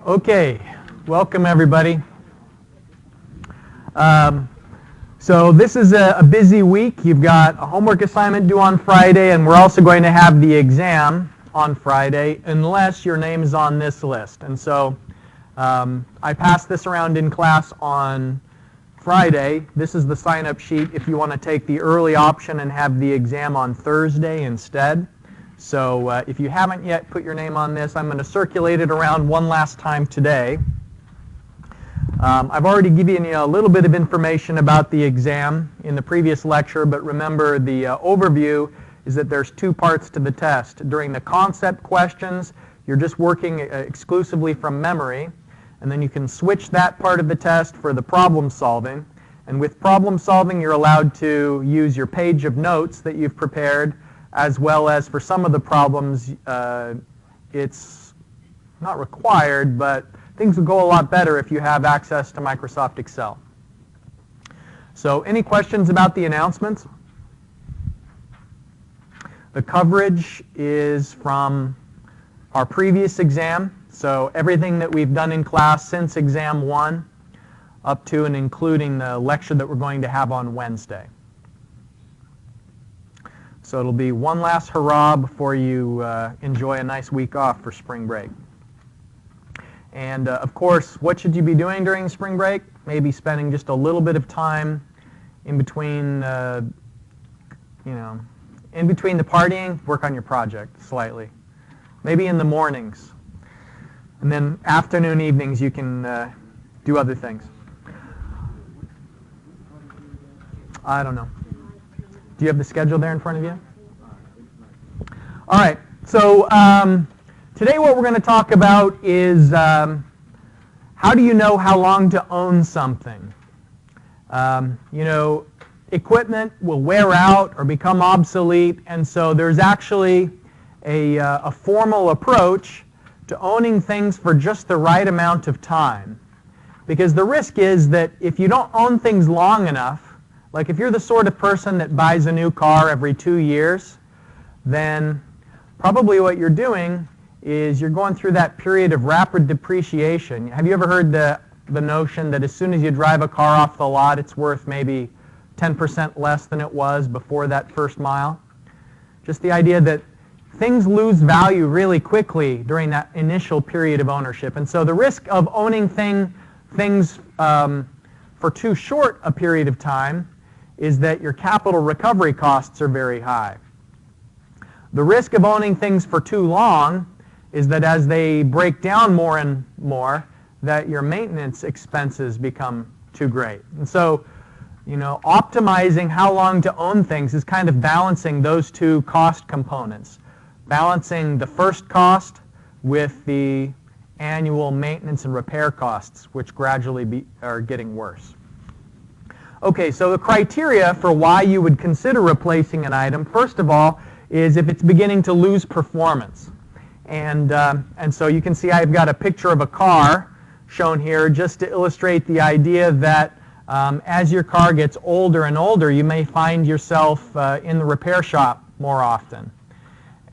Okay, welcome everybody. So this is a busy week. You've got a homework assignment due on Friday, and we're also going to have the exam on Friday, unless your name is on this list. And so I passed this around in class on Friday. This is the sign-up sheet if you want to take the early option and have the exam on Thursday instead. So if you haven't yet put your name on this, I'm going to circulate it around one last time today. I've already given you a little bit of information about the exam in the previous lecture, but remember the overview is that there's two parts to the test. During the concept questions, you're just working exclusively from memory, and then you can switch that part of the test for the problem solving. And with problem solving, you're allowed to use your page of notes that you've prepared, as well as for some of the problems, it's not required, but things will go a lot better if you have access to Microsoft Excel. So any questions about the announcements? The coverage is from our previous exam, so everything that we've done in class since exam 1 up to and including the lecture that we're going to have on Wednesday. So it'll be one last hurrah before you enjoy a nice week off for spring break. And of course, what should you be doing during spring break? Maybe spending just a little bit of time in between, in between the partying, work on your project slightly. Maybe in the mornings. And then afternoon, evenings, you can do other things. I don't know. Do you have the schedule there in front of you? All right. So today what we're going to talk about is how do you know how long to own something? Equipment will wear out or become obsolete, and so there's actually a formal approach to owning things for just the right amount of time. Because the risk is that if you don't own things long enough, like if you're the sort of person that buys a new car every 2 years, then probably what you're doing is you're going through that period of rapid depreciation. Have you ever heard the notion that as soon as you drive a car off the lot, it's worth maybe 10% less than it was before that first mile? Just the idea that things lose value really quickly during that initial period of ownership. And so the risk of owning things for too short a period of time is that your capital recovery costs are very high. The risk of owning things for too long is that as they break down more and more, that your maintenance expenses become too great. And so, optimizing how long to own things is kind of balancing those two cost components. Balancing the first cost with the annual maintenance and repair costs, which gradually are getting worse. Okay, so the criteria for why you would consider replacing an item, first of all, is if it's beginning to lose performance. And so you can see I've got a picture of a car shown here just to illustrate the idea that as your car gets older and older, you may find yourself in the repair shop more often.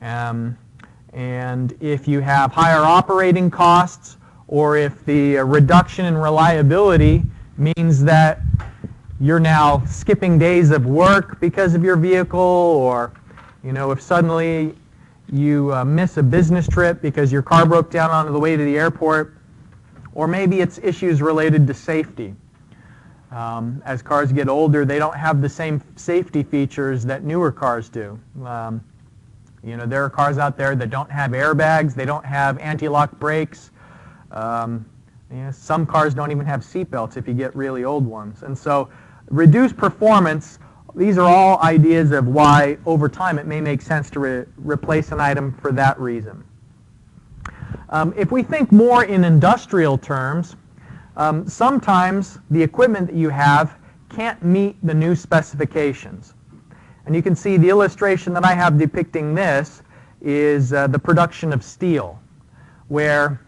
And if you have higher operating costs, or if the reduction in reliability means that you're now skipping days of work because of your vehicle, or if suddenly you miss a business trip because your car broke down on the way to the airport, or maybe it's issues related to safety. As cars get older, they don't have the same safety features that newer cars do. There are cars out there that don't have airbags, they don't have anti-lock brakes. Some cars don't even have seatbelts if you get really old ones. And so reduced performance, these are all ideas of why over time it may make sense to replace an item for that reason. If we think more in industrial terms, sometimes the equipment that you have can't meet the new specifications. And you can see the illustration that I have depicting this is the production of steel, where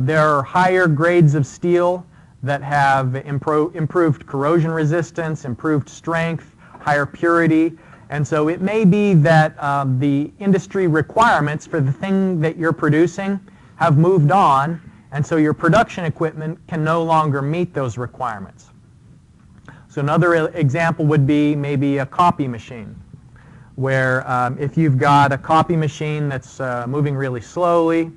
there are higher grades of steel that have improved corrosion resistance, improved strength, higher purity. And so it may be that the industry requirements for the thing that you're producing have moved on, and so your production equipment can no longer meet those requirements. So another example would be maybe a copy machine, where if you've got a copy machine that's moving really slowly,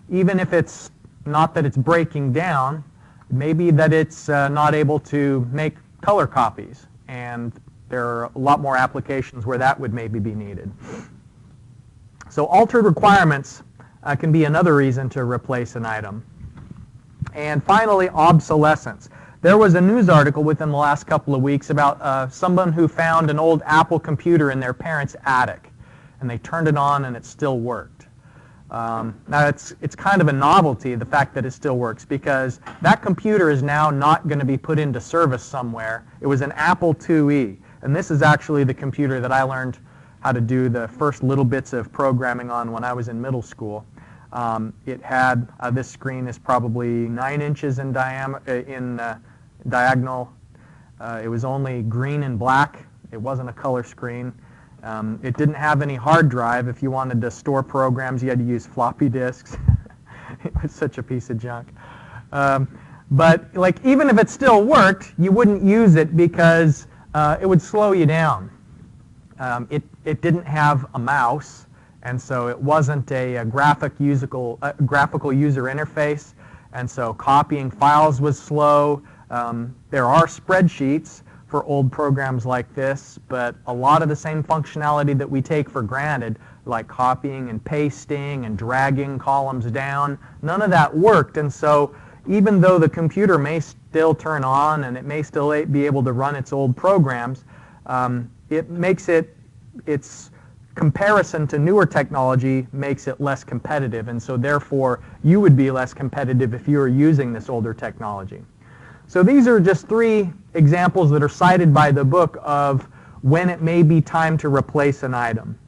even if it's not that it's breaking down, maybe that it's not able to make color copies, and there are a lot more applications where that would maybe be needed. So altered requirements can be another reason to replace an item. And finally, obsolescence. There was a news article within the last couple of weeks about someone who found an old Apple computer in their parents' attic, and they turned it on and it still worked. Now it's kind of a novelty, the fact that it still works, because that computer is now not going to be put into service somewhere. It was an Apple IIe, and this is actually the computer that I learned how to do the first little bits of programming on when I was in middle school. It had, this screen is probably 9 inches in diagonal. It was only green and black. It wasn't a color screen. It didn't have any hard drive. If you wanted to store programs, you had to use floppy disks. It was such a piece of junk. But like, even if it still worked, you wouldn't use it because it would slow you down. It didn't have a mouse, and so it wasn't a graphical user interface, and so copying files was slow. There are spreadsheets for old programs like this, but a lot of the same functionality that we take for granted, like copying and pasting and dragging columns down, none of that worked. And so even though the computer may still turn on and it may still be able to run its old programs, it makes its comparison to newer technology makes it less competitive, and so therefore you would be less competitive if you were using this older technology. So these are just 3 examples that are cited by the book of when it may be time to replace an item.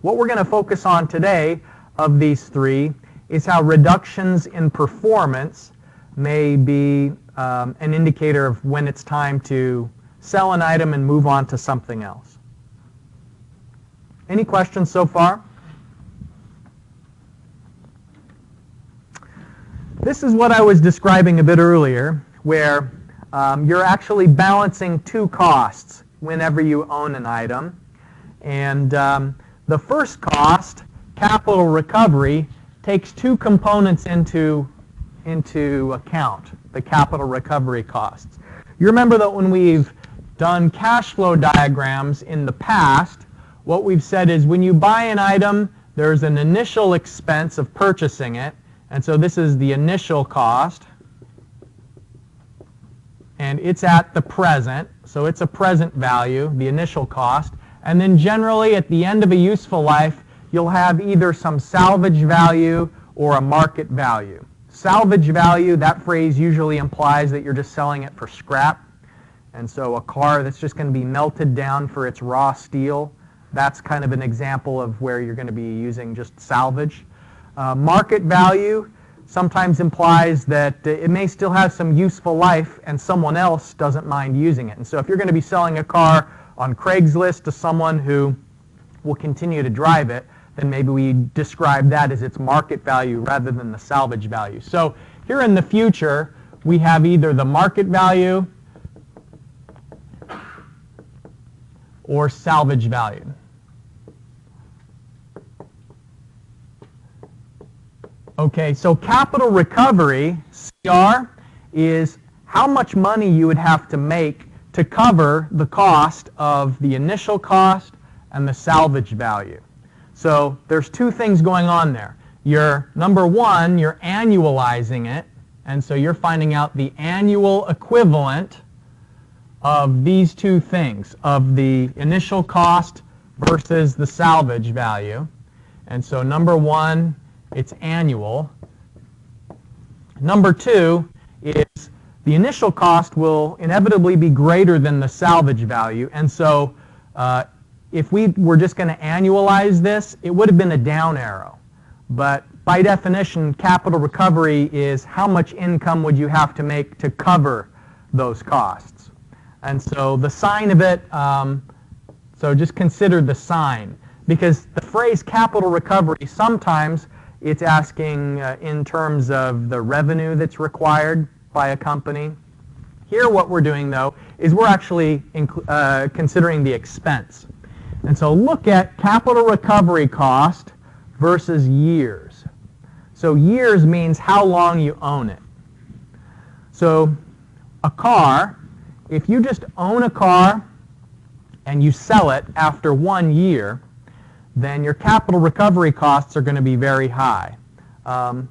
What we're going to focus on today of these 3 is how reductions in performance may be an indicator of when it's time to sell an item and move on to something else. Any questions so far? This is what I was describing a bit earlier, where you're actually balancing 2 costs whenever you own an item. And the first cost, capital recovery, takes 2 components into account, the capital recovery costs. You remember that when we've done cash flow diagrams in the past, what we've said is when you buy an item, there's an initial expense of purchasing it, and so this is the initial cost, and it's at the present, so it's a present value, the initial cost, and then generally at the end of a useful life, you'll have either some salvage value or a market value. Salvage value, that phrase usually implies that you're just selling it for scrap, and so a car that's just going to be melted down for its raw steel, that's kind of an example of where you're going to be using just salvage. Market value sometimes implies that it may still have some useful life and someone else doesn't mind using it. And so if you're going to be selling a car on Craigslist to someone who will continue to drive it, then maybe we describe that as its market value rather than the salvage value. So here in the future, we have either the market value or salvage value. Okay, so capital recovery, CR, is how much money you would have to make to cover the cost of the initial cost and the salvage value. So there's 2 things going on there. Number 1, you're annualizing it, and so you're finding out the annual equivalent of these 2 things, of the initial cost versus the salvage value. And so number 1, it's annual. Number 2 is the initial cost will inevitably be greater than the salvage value, and so if we were just going to annualize this, it would have been a down arrow. But by definition, capital recovery is how much income would you have to make to cover those costs. And so the sign of it, so just consider the sign, because the phrase capital recovery sometimes It's asking in terms of the revenue that's required by a company. Here what we're doing, though, is we're actually considering the expense. And so look at capital recovery cost versus years. So years means how long you own it. So a car, if you just own a car and you sell it after 1 year, then your capital recovery costs are going to be very high.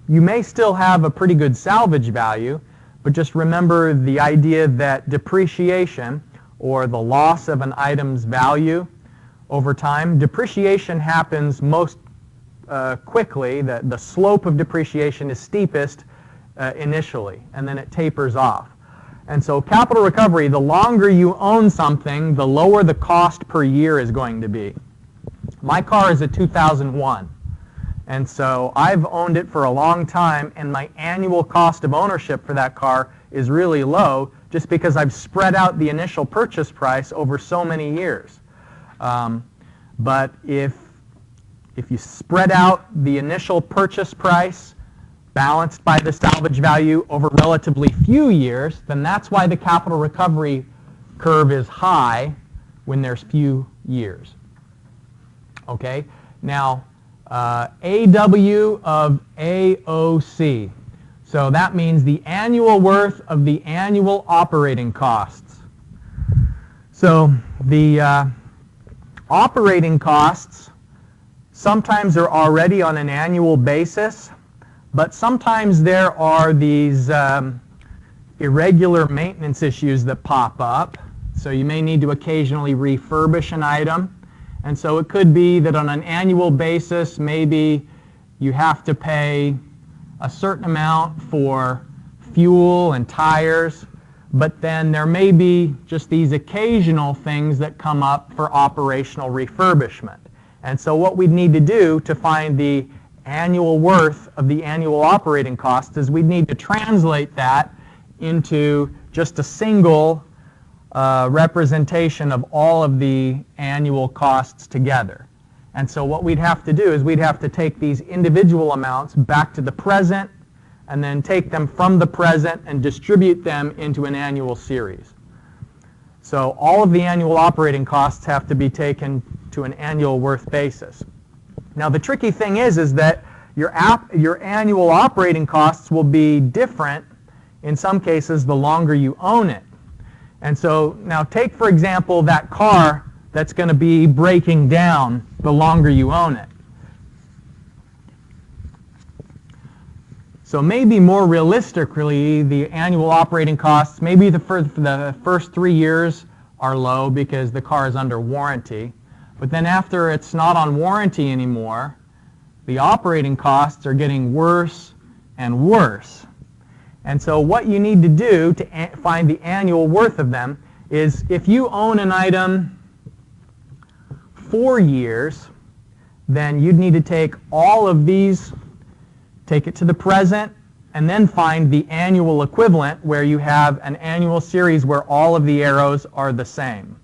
You may still have a pretty good salvage value, but just remember the idea that depreciation, or the loss of an item's value over time, depreciation happens most quickly. The slope of depreciation is steepest initially, and then it tapers off. And so capital recovery, the longer you own something, the lower the cost per year is going to be. My car is a 2001, and so I've owned it for a long time, and my annual cost of ownership for that car is really low just because I've spread out the initial purchase price over so many years. But if you spread out the initial purchase price balanced by the salvage value over relatively few years, then that's why the capital recovery curve is high when there's few years. Okay, now AW of AOC. So that means the annual worth of the annual operating costs. So the operating costs sometimes are already on an annual basis, but sometimes there are these irregular maintenance issues that pop up. So you may need to occasionally refurbish an item. And so it could be that on an annual basis, maybe you have to pay a certain amount for fuel and tires, but then there may be just these occasional things that come up for operational refurbishment. And so what we'd need to do to find the annual worth of the annual operating costs is we'd need to translate that into just a single representation of all of the annual costs together. And so what we'd have to do is we'd have to take these individual amounts back to the present and then take them from the present and distribute them into an annual series. So all of the annual operating costs have to be taken to an annual worth basis. Now the tricky thing is that your annual operating costs will be different in some cases the longer you own it. And so now take, for example, that car that's going to be breaking down the longer you own it. So maybe more realistically, the annual operating costs, maybe the first 3 years are low because the car is under warranty. But then after it's not on warranty anymore, the operating costs are getting worse and worse. And so what you need to do to find the annual worth of them is if you own an item 4 years, then you'd need to take all of these, take it to the present, and then find the annual equivalent where you have an annual series where all of the arrows are the same.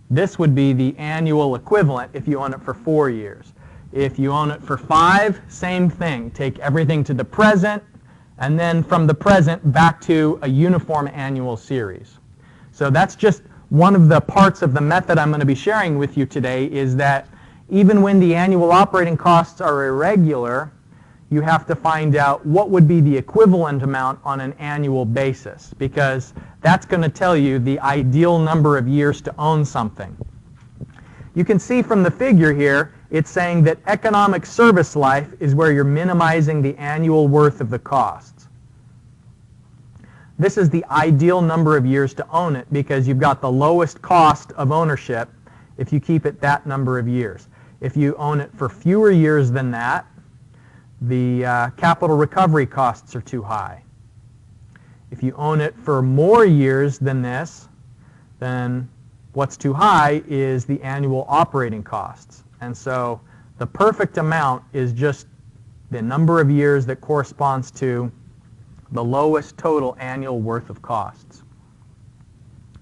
This would be the annual equivalent if you own it for 4 years. If you own it for 5, same thing. Take everything to the present, and then from the present back to a uniform annual series. So that's just one of the parts of the method I'm going to be sharing with you today, is that even when the annual operating costs are irregular, you have to find out what would be the equivalent amount on an annual basis, because that's going to tell you the ideal number of years to own something. You can see from the figure here, it's saying that economic service life is where you're minimizing the annual worth of the costs. This is the ideal number of years to own it because you've got the lowest cost of ownership if you keep it that number of years. If you own it for fewer years than that, the capital recovery costs are too high. If you own it for more years than this, then what's too high is the annual operating costs. And so the perfect amount is just the number of years that corresponds to the lowest total annual worth of costs.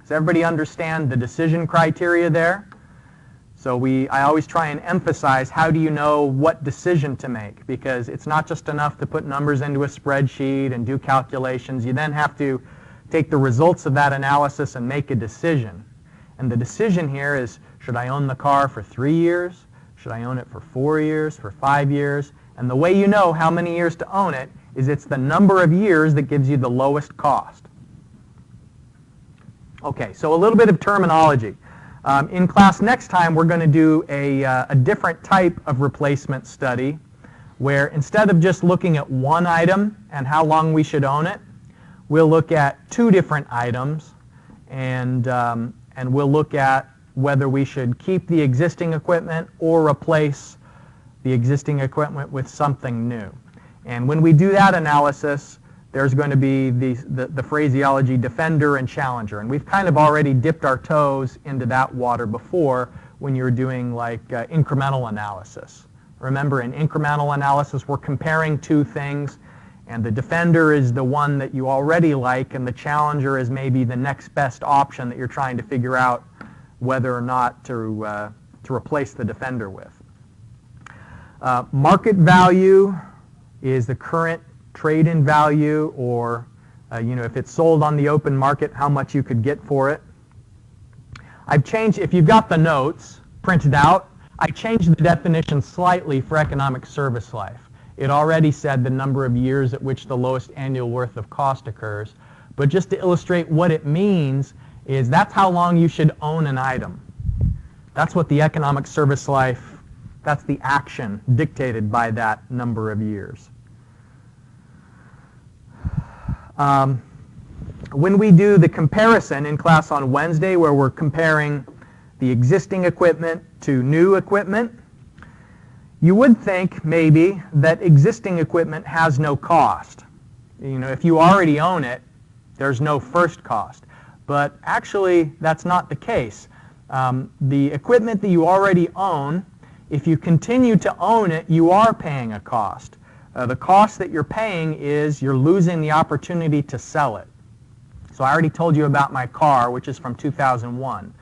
Does everybody understand the decision criteria there? So I always try and emphasize, how do you know what decision to make? Because it's not just enough to put numbers into a spreadsheet and do calculations. You then have to take the results of that analysis and make a decision. And the decision here is, should I own the car for 3 years? Should I own it for 4 years, for 5 years? And the way you know how many years to own it is it's the number of years that gives you the lowest cost. Okay, so a little bit of terminology. In class next time, we're going to do a different type of replacement study where instead of just looking at one item and how long we should own it, we'll look at 2 different items and we'll look at whether we should keep the existing equipment or replace the existing equipment with something new. And when we do that analysis, there's going to be the phraseology defender and challenger. And we've kind of already dipped our toes into that water before when you're doing like incremental analysis. Remember, in incremental analysis, we're comparing 2 things, and the defender is the one that you already like, and the challenger is maybe the next best option that you're trying to figure out whether or not to replace the defender with. Market value is the current trade-in value, or if it's sold on the open market, how much you could get for it. I've changed, if you've got the notes printed out, I changed the definition slightly for economic service life. It already said the number of years at which the lowest annual worth of cost occurs, but just to illustrate what it means is that's how long you should own an item. That's what the economic service life, that's the action dictated by that number of years. When we do the comparison in class on Wednesday, where we're comparing the existing equipment to new equipment, you would think maybe that existing equipment has no cost. If you already own it, there's no first cost. But actually, that's not the case. The equipment that you already own, if you continue to own it, you are paying a cost. The cost that you're paying is you're losing the opportunity to sell it. So I already told you about my car, which is from 2001.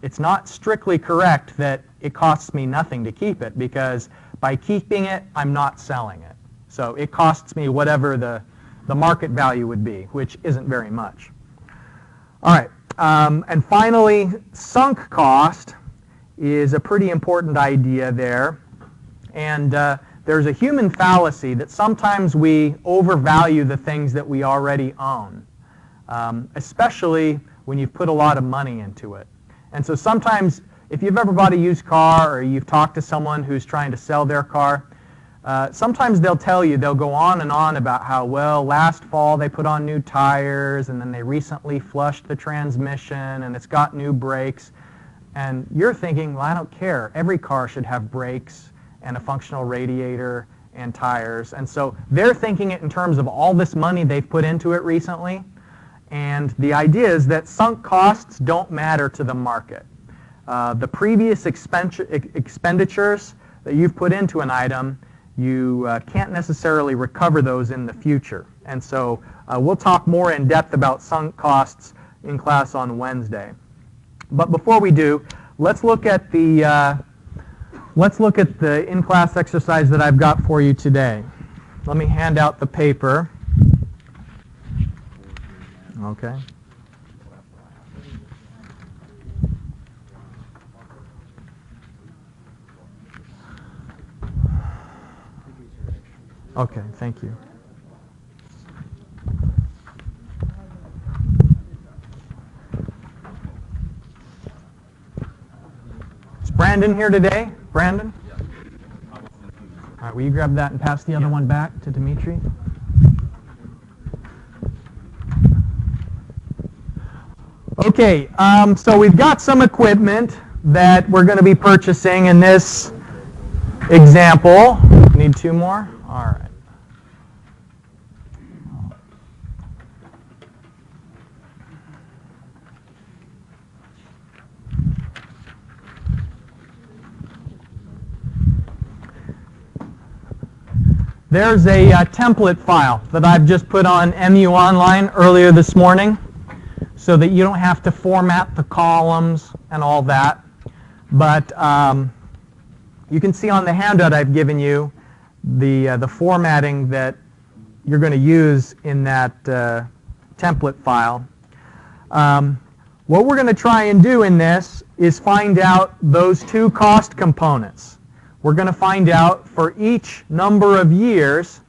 It's not strictly correct that it costs me nothing to keep it, because by keeping it, I'm not selling it. So it costs me whatever the market value would be, which isn't very much. All right, and finally, sunk cost is a pretty important idea there. And there's a human fallacy that sometimes we overvalue the things that we already own, especially when you've put a lot of money into it. And so sometimes, if you've ever bought a used car or you've talked to someone who's trying to sell their car, sometimes they'll tell you, they'll go on and on about how, well, last fall they put on new tires, and then they recently flushed the transmission, and it's got new brakes. And you're thinking, well, I don't care. Every car should have brakes and a functional radiator and tires. And so they're thinking it in terms of all this money they've put into it recently. And the idea is that sunk costs don't matter to the market. The previous expenditures that you've put into an item, you can't necessarily recover those in the future. And so we'll talk more in depth about sunk costs in class on Wednesday. But before we do, let's look at the in-class exercise that I've got for you today. Let me hand out the paper. Okay. Okay, thank you. Is Brandon here today? Brandon? All right, will you grab that and pass the other one back to Dimitri? Okay, so we've got some equipment that we're going to be purchasing in this example. Need 2 more? All right. There's a template file that I've just put on MU Online earlier this morning so that you don't have to format the columns and all that. But you can see on the handout I've given you the formatting that you're going to use in that template file. What we're going to try and do in this is find out those two cost components. We're going to find out for each number of years,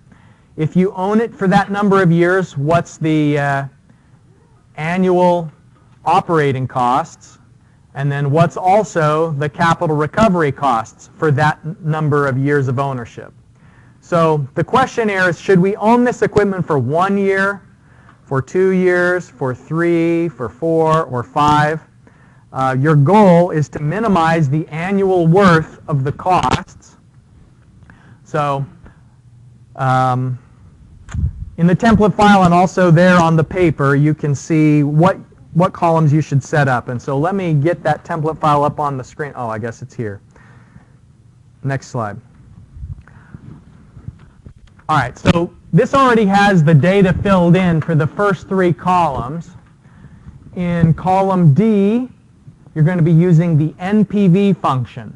if you own it for that number of years, what's the annual operating costs, and then what's also the capital recovery costs for that number of years of ownership. So the question here is, should we own this equipment for 1 year, for 2 years, for 3, for 4, or 5? Your goal is to minimize the annual worth of the costs. So in the template file and also there on the paper, you can see what columns you should set up. And so let me get that template file up on the screen. Oh, I guess it's here. Next slide. All right, so this already has the data filled in for the first 3 columns. In column D, you're going to be using the NPV function.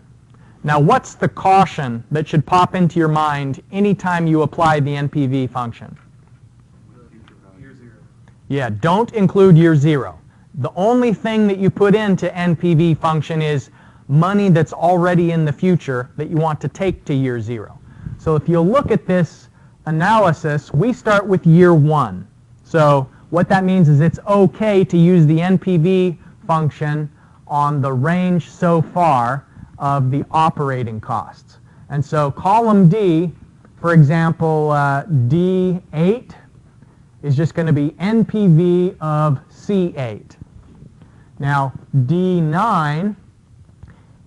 Now, what's the caution that should pop into your mind anytime you apply the NPV function? Year 0. Yeah, don't include year 0. The only thing that you put into NPV function is money that's already in the future that you want to take to year 0. So if you look at this analysis, we start with year 1. So what that means is it's okay to use the NPV function on the range so far of the operating costs. And so column D, for example, D8 is just going to be NPV of C8. Now D9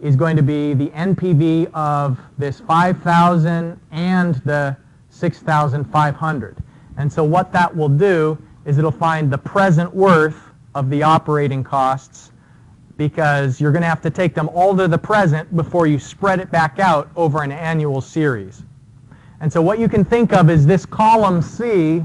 is going to be the NPV of this 5,000 and the 6,500. And so what that will do is it'll find the present worth of the operating costs, because you're going to have to take them all to the present before you spread it back out over an annual series. And so what you can think of is this column C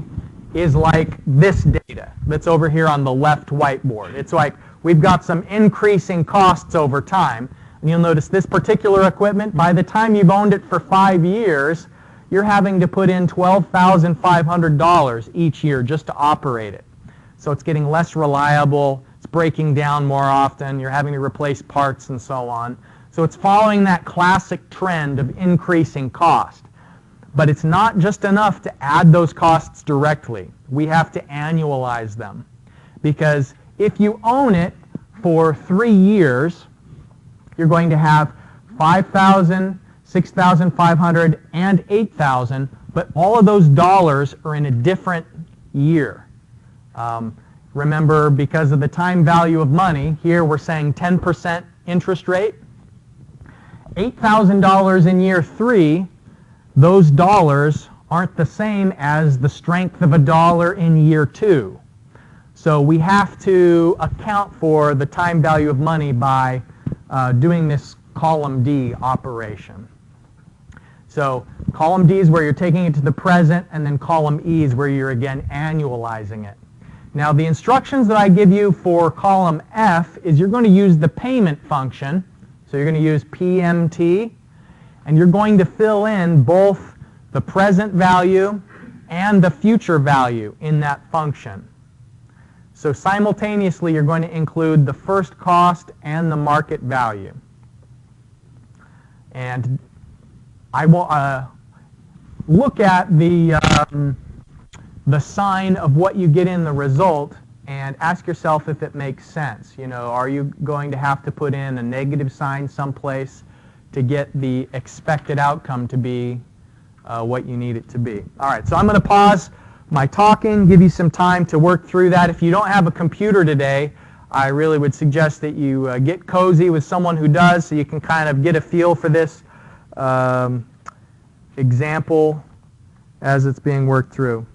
is like this data that's over here on the left whiteboard. It's like we've got some increasing costs over time. And you'll notice this particular equipment, by the time you've owned it for 5 years, you're having to put in $12,500 each year just to operate it. So it's getting less reliable, it's breaking down more often, you're having to replace parts and so on. So it's following that classic trend of increasing cost. But it's not just enough to add those costs directly. We have to annualize them. Because if you own it for 3 years, you're going to have 5,000, 6,500, and 8,000, but all of those dollars are in a different year. Remember, because of the time value of money, here we're saying 10% interest rate. $8,000 in year 3, those dollars aren't the same as the strength of a dollar in year 2. So we have to account for the time value of money by doing this column D operation. So column D is where you're taking it to the present, and then column E is where you're again annualizing it. Now the instructions that I give you for column F is you're going to use the payment function. So you're going to use PMT, and you're going to fill in both the present value and the future value in that function. So simultaneously you're going to include the first cost and the market value. And I will look at the sign of what you get in the result and ask yourself if it makes sense. You know, are you going to have to put in a negative sign someplace to get the expected outcome to be what you need it to be? All right, so I'm going to pause my talking, give you some time to work through that. If you don't have a computer today, I really would suggest that you get cozy with someone who does, so you can kind of get a feel for this example as it's being worked through.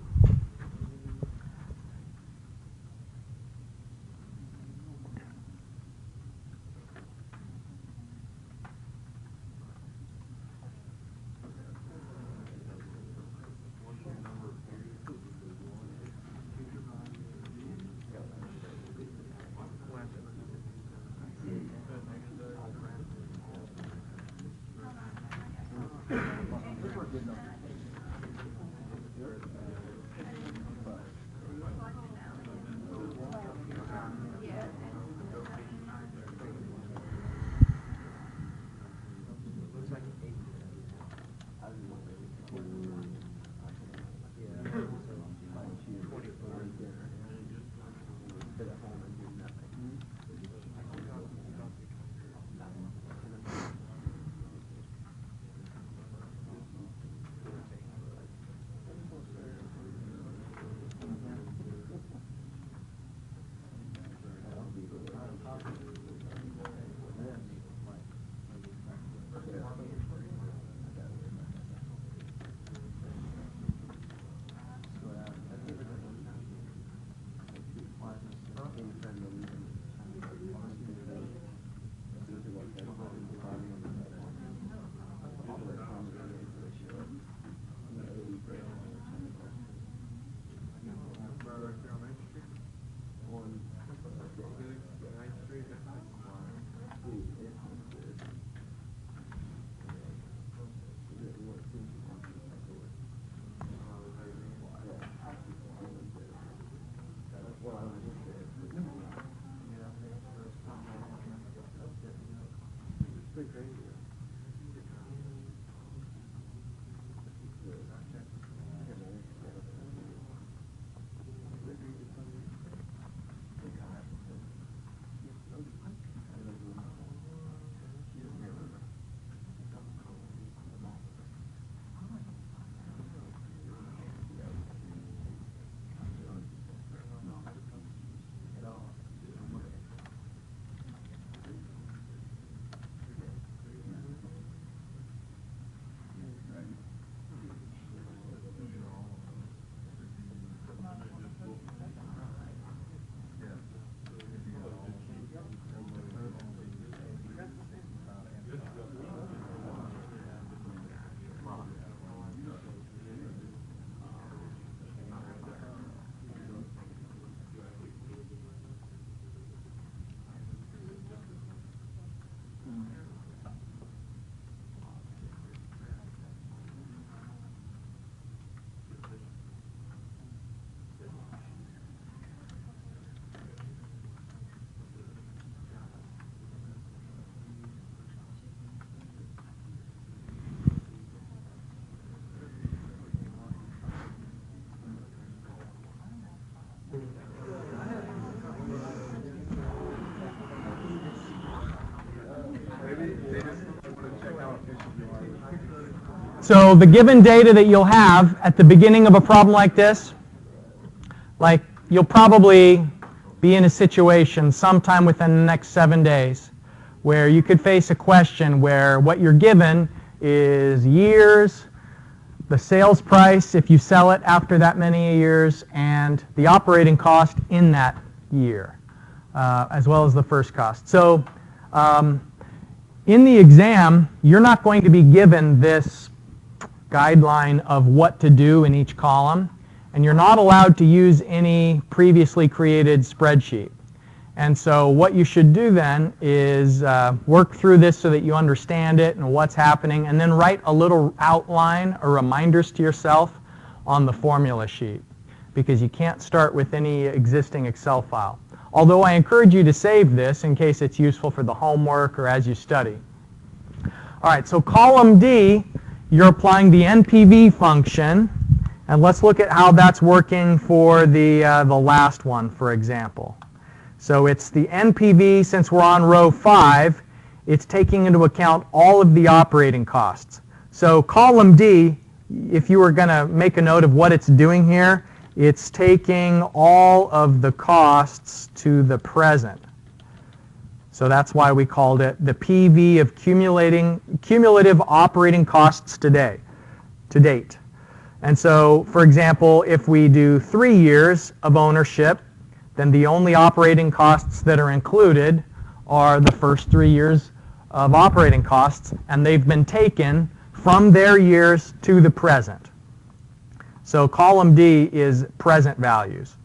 So the given data that you'll have at the beginning of a problem like this, like you'll probably be in a situation sometime within the next 7 days where you could face a question where what you're given is years, the sales price if you sell it after that many years, and the operating cost in that year, as well as the first cost. So in the exam, you're not going to be given this guideline of what to do in each column, and you're not allowed to use any previously created spreadsheet. And so what you should do then is work through this so that you understand it and what's happening, and then write a little outline or reminders to yourself on the formula sheet, because you can't start with any existing Excel file. Although I encourage you to save this in case it's useful for the homework or as you study. All right, so column D, you're applying the NPV function, and let's look at how that's working for the last one, for example. So it's the NPV, since we're on row 5, it's taking into account all of the operating costs. So column D, if you were going to make a note of what it's doing here, it's taking all of the costs to the present. So that's why we called it the PV of cumulative operating costs to date. And so, for example, if we do 3 years of ownership, then the only operating costs that are included are the first 3 years of operating costs, and they've been taken from their years to the present. So column D is present values.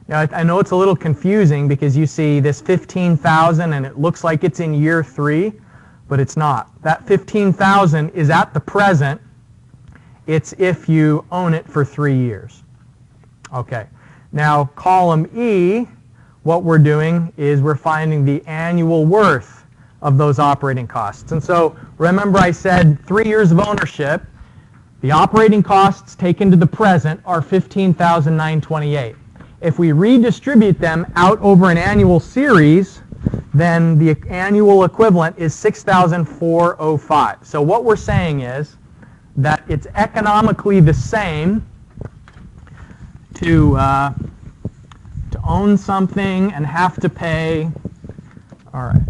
Now, I know it's a little confusing because you see this 15,000 and it looks like it's in year 3, but it's not. That 15,000 is at the present. It's if you own it for 3 years. Okay. Now, column E, what we're doing is we're finding the annual worth of those operating costs. And so remember I said 3 years of ownership. The operating costs taken to the present are $15,928. If we redistribute them out over an annual series, then the annual equivalent is $6,405. So what we're saying is that it's economically the same to own something and have to pay. All right.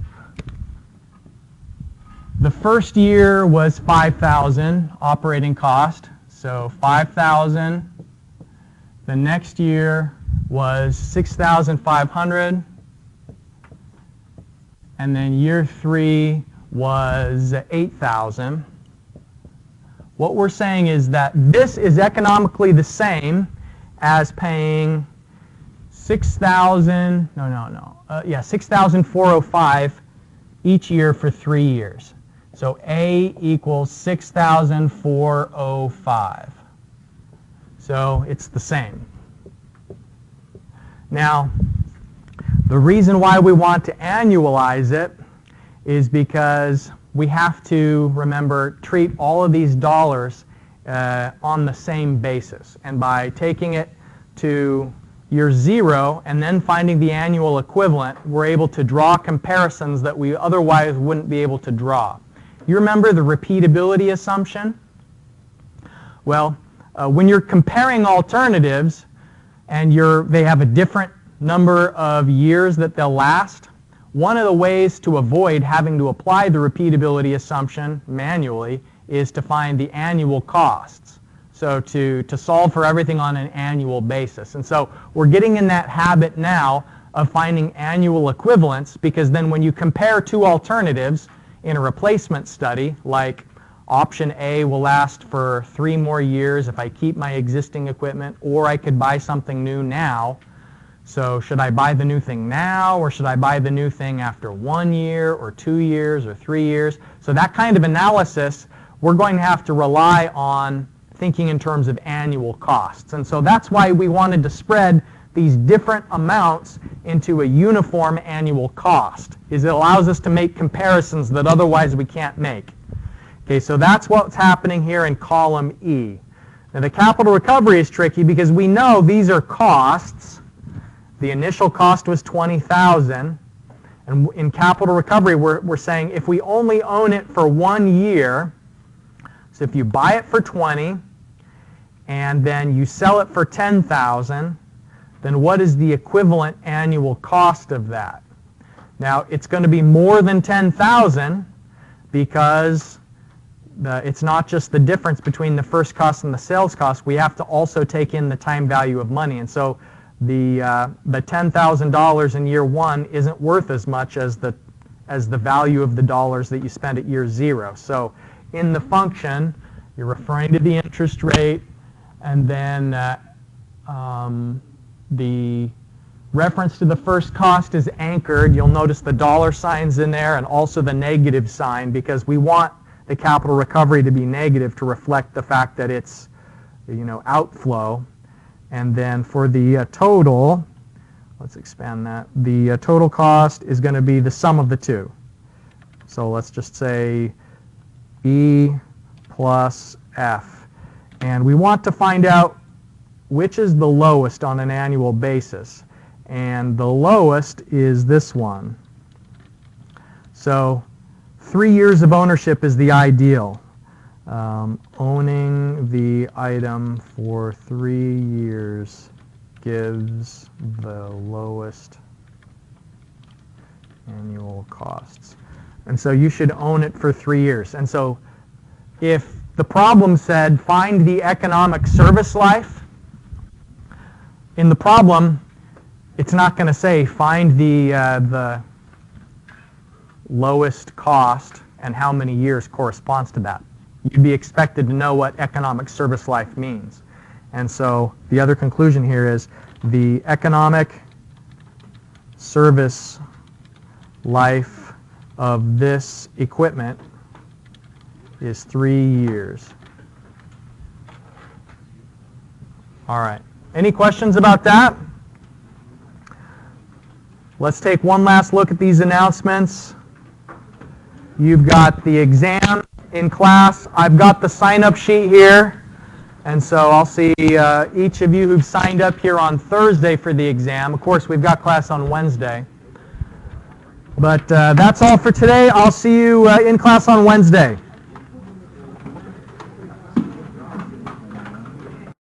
The first year was $5,000 operating cost, so $5,000. The next year was $6,500, and then year 3 was $8,000. What we're saying is that this is economically the same as paying $6,405 each year for 3 years. So A equals 6,405. So it's the same. Now, the reason why we want to annualize it is because we have to, remember, treat all of these dollars on the same basis. And by taking it to year 0 and then finding the annual equivalent, we're able to draw comparisons that we otherwise wouldn't be able to draw. You remember the repeatability assumption? Well, when you're comparing alternatives and they have a different number of years that they'll last, one of the ways to avoid having to apply the repeatability assumption manually is to find the annual costs. So to solve for everything on an annual basis. And so we're getting in that habit now of finding annual equivalents, because then when you compare 2 alternatives in a replacement study, like option A will last for 3 more years if I keep my existing equipment, or I could buy something new now. So should I buy the new thing now, or should I buy the new thing after 1 year or 2 years or 3 years? So that kind of analysis, we're going to have to rely on thinking in terms of annual costs. And so that's why we wanted to spread these different amounts into a uniform annual cost, is it allows us to make comparisons that otherwise we can't make. Okay, so that's what's happening here in column E. Now the capital recovery is tricky because we know these are costs. The initial cost was $20,000, and in capital recovery we're saying if we only own it for 1 year, So if you buy it for 20 and then you sell it for 10,000, then what is the equivalent annual cost of that? Now, it's going to be more than 10,000 because it's not just the difference between the first cost and the sales cost. We have to also take in the time value of money. And so the $10,000 in year one isn't worth as much as the value of the dollars that you spend at year zero. So in the function, you're referring to the interest rate, and then the reference to the first cost is anchored. You'll notice the dollar signs in there and also the negative sign because we want the capital recovery to be negative to reflect the fact that it's, outflow. And then for the total, let's expand that. The total cost is going to be the sum of the two. So let's just say E plus F. And we want to find out which is the lowest on an annual basis. And the lowest is this one. So 3 years of ownership is the ideal. Owning the item for 3 years gives the lowest annual costs. And so you should own it for 3 years. And so if the problem said find the economic service life, in the problem it's not going to say find the lowest cost and how many years corresponds to that. You'd be expected to know what economic service life means. And so the other conclusion here is the economic service life of this equipment is 3 years. All right. Any questions about that? Let's take one last look at these announcements. You've got the exam in class. I've got the sign-up sheet here. And so I'll see each of you who've signed up here on Thursday for the exam. Of course, we've got class on Wednesday. But that's all for today. I'll see you in class on Wednesday.